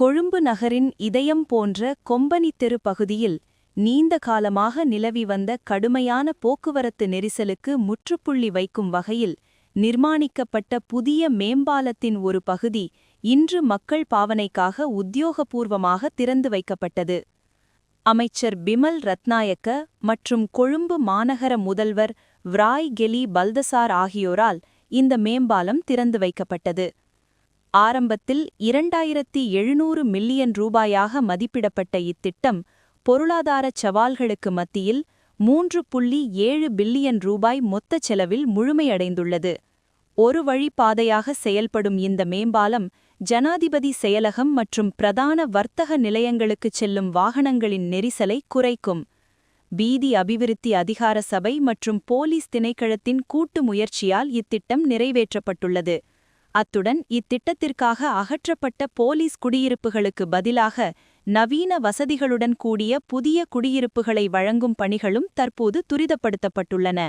கொழும்பு நகரின் இதயம் போன்ற கொம்பனி தெரு பகுதியில் நீண்ட காலமாக நிலவி வந்த கடுமையான போக்குவரத்து நெரிசலுக்கு முற்றுப்புள்ளி வைக்கும் வகையில் நிர்மாணிக்கப்பட்ட புதிய மேம்பாலத்தின் ஒரு பகுதி இன்று மக்கள் பாவனைக்காக உத்தியோகபூர்வமாக திறந்து வைக்கப்பட்டது. அமைச்சர் பிமல் ரத்நாயக்க மற்றும் கொழும்பு மாநகர முதல்வர் விராய் கெலி பல்தசார் ஆகியோரால் இந்த மேம்பாலம் திறந்து வைக்கப்பட்டது. ஆரம்பத்தில் 2700 மில்லியன் ரூபாயாக மதிப்பிடப்பட்ட இத்திட்டம் பொருளாதாரச் சவால்களுக்கு மத்தியில் 3.7 பில்லியன் ரூபாய் மொத்த செலவில் முழுமையடைந்துள்ளது. ஒரு வழி பாதையாக செயல்படும் இந்த மேம்பாலம் ஜனாதிபதி செயலகம் மற்றும் பிரதான வர்த்தக நிலையங்களுக்குச் செல்லும் வாகனங்களின் நெரிசலை குறைக்கும். வீதி அபிவிருத்தி அதிகார சபை மற்றும் போலீஸ் திணைக்களத்தின் கூட்டு முயற்சியால் இத்திட்டம் நிறைவேற்றப்பட்டுள்ளது. அத்துடன் இத்திட்டத்திற்காக அகற்றப்பட்ட போலீஸ் குடியிருப்புகளுக்கு பதிலாக நவீன வசதிகளுடன் கூடிய புதிய குடியிருப்புகளை வழங்கும் பணிகளும் தற்போது துரிதப்படுத்தப்பட்டுள்ளன.